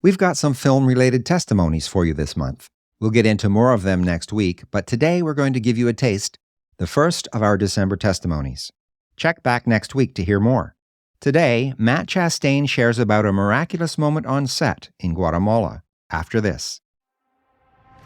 We've got some film-related testimonies for you this month. We'll get into more of them next week, but today we're going to give you a taste, the first of our December testimonies. Check back next week to hear more. Today, Matt Chastain shares about a miraculous moment on set in Guatemala after this.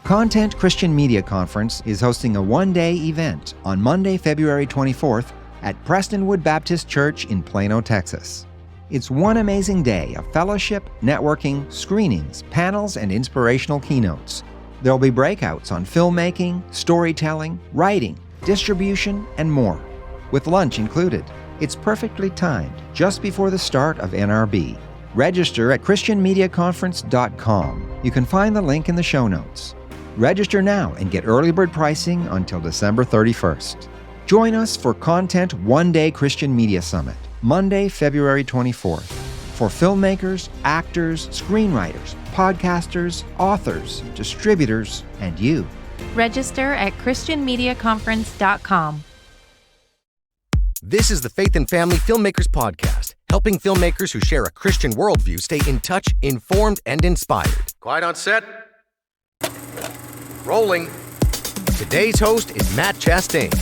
Content Christian Media Conference is hosting a one-day event on Monday, February 24th at Prestonwood Baptist Church in Plano, Texas. It's one amazing day of fellowship, networking, screenings, panels, and inspirational keynotes. There'll be breakouts on filmmaking, storytelling, writing, distribution, and more, with lunch included. It's perfectly timed, just before the start of NRB. Register at ChristianMediaConference.com. You can find the link in the show notes. Register now and get early bird pricing until December 31st. Join us for Content One Day Christian Media Summit, Monday, February 24th, for filmmakers, actors, screenwriters, podcasters, authors, distributors, and you. Register at ChristianMediaConference.com. This is the Faith and Family Filmmakers Podcast, helping filmmakers who share a Christian worldview stay in touch, informed, and inspired. Quiet on set. Rolling. Today's host is Matt Chastain.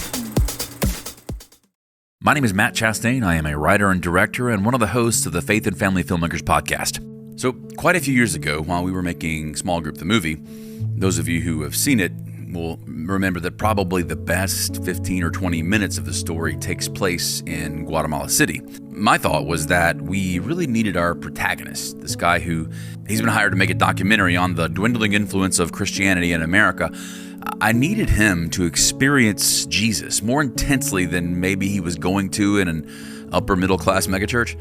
My name is Matt Chastain. I am a writer and director and one of the hosts of the Faith and Family Filmmakers Podcast. So, quite a few years ago, while we were making Small Group the movie, those of you who have seen it will remember that probably the best 15 or 20 minutes of the story takes place in Guatemala City. My thought was that we really needed our protagonist, this guy he's been hired to make a documentary on the dwindling influence of Christianity in America. I needed him to experience Jesus more intensely than maybe he was going to in an upper middle class megachurch.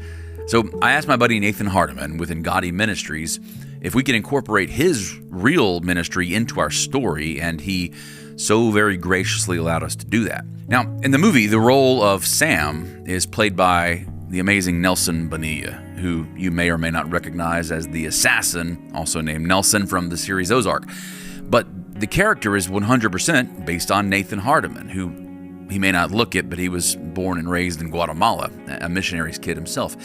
So I asked my buddy Nathan Hardeman with Engadi Ministries if we could incorporate his real ministry into our story, and he so very graciously allowed us to do that. Now, in the movie, the role of Sam is played by the amazing Nelson Bonilla, who you may or may not recognize as the assassin, also named Nelson, from the series Ozark. But the character is 100% based on Nathan Hardeman, who he may not look it, but he was born and raised in Guatemala, a missionary's kid himself.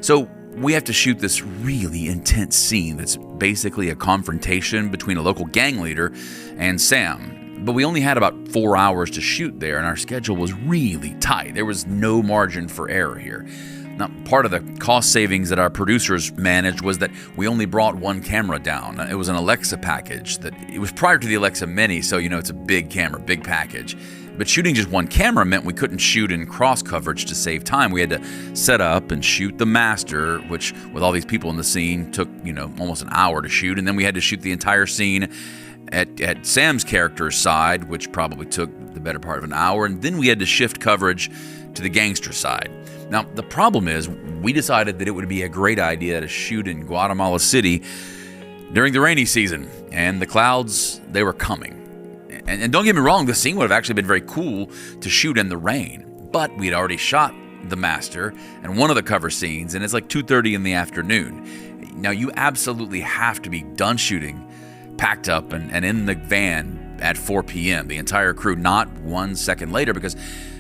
So we have to shoot this really intense scene that's basically a confrontation between a local gang leader and Sam. But we only had about 4 hours to shoot there, and our schedule was really tight. There was no margin for error here. Now, part of the cost savings that our producers managed was that we only brought one camera down. It was an Alexa package. It was prior to the Alexa Mini, so it's a big camera, big package. But shooting just one camera meant we couldn't shoot in cross coverage to save time. We had to set up and shoot the master, which with all these people in the scene took, almost an hour to shoot. And then we had to shoot the entire scene at Sam's character's side, which probably took the better part of an hour. And then we had to shift coverage to the gangster side. Now, the problem is we decided that it would be a great idea to shoot in Guatemala City during the rainy season. And the clouds, they were coming. And don't get me wrong, the scene would have actually been very cool to shoot in the rain. But we'd already shot the master and one of the cover scenes, and it's like 2:30 in the afternoon. Now, you absolutely have to be done shooting, packed up, and in the van at 4 p.m. The entire crew, not 1 second later, because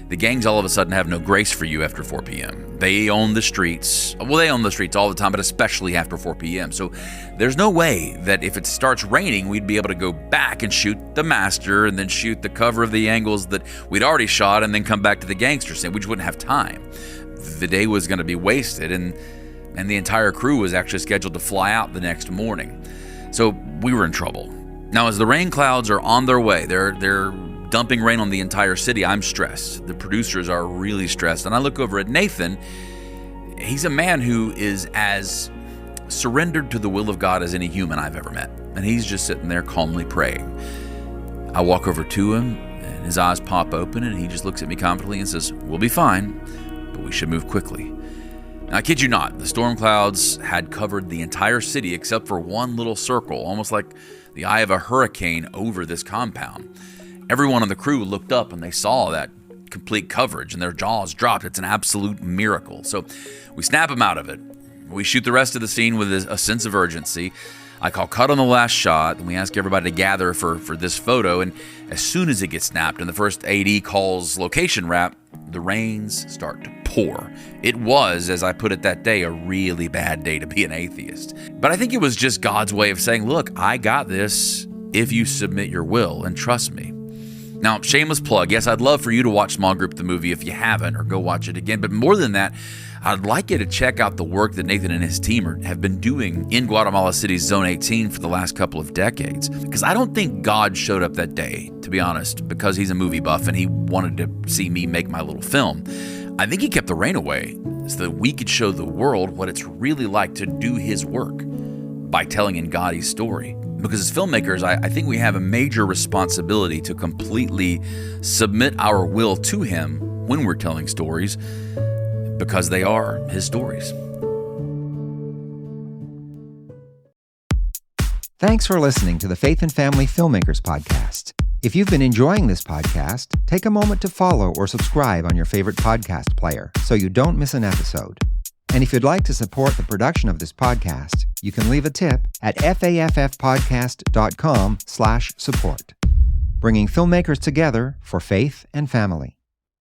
the gangs all of a sudden have no grace for you after 4 p.m. They own the streets. Well, they own the streets all the time, but especially after 4 p.m. So there's no way that if it starts raining, we'd be able to go back and shoot the master and then shoot the cover of the angles that we'd already shot and then come back to the gangster scene. We just wouldn't have time. The day was going to be wasted, and the entire crew was actually scheduled to fly out the next morning. So we were in trouble. Now, as the rain clouds are on their way, they're dumping rain on the entire city, I'm stressed. The producers are really stressed. And I look over at Nathan. He's a man who is as surrendered to the will of God as any human I've ever met. And he's just sitting there calmly praying. I walk over to him, and his eyes pop open, and he just looks at me confidently and says, "We'll be fine, but we should move quickly." Now, I kid you not, the storm clouds had covered the entire city except for one little circle, almost like the eye of a hurricane over this compound. Everyone on the crew looked up and they saw that complete coverage and their jaws dropped. It's an absolute miracle. So we snap them out of it. We shoot the rest of the scene with a sense of urgency. I call cut on the last shot, and we ask everybody to gather for this photo. And as soon as it gets snapped and the first AD calls location wrap, the rains start to pour. It was, as I put it that day, a really bad day to be an atheist. But I think it was just God's way of saying, look, I got this if you submit your will and trust me. Now, shameless plug, yes, I'd love for you to watch Small Group the movie if you haven't, or go watch it again. But more than that, I'd like you to check out the work that Nathan and his team have been doing in Guatemala City's Zone 18 for the last couple of decades. Because I don't think God showed up that day, to be honest, because he's a movie buff and he wanted to see me make my little film. I think he kept the rain away so that we could show the world what it's really like to do his work by telling Engadi's story. Because as filmmakers, I think we have a major responsibility to completely submit our will to him when we're telling stories, because they are his stories. Thanks for listening to the Faith and Family Filmmakers Podcast. If you've been enjoying this podcast, take a moment to follow or subscribe on your favorite podcast player so you don't miss an episode. And if you'd like to support the production of this podcast, you can leave a tip at faffpodcast.com/support. Bringing filmmakers together for faith and family.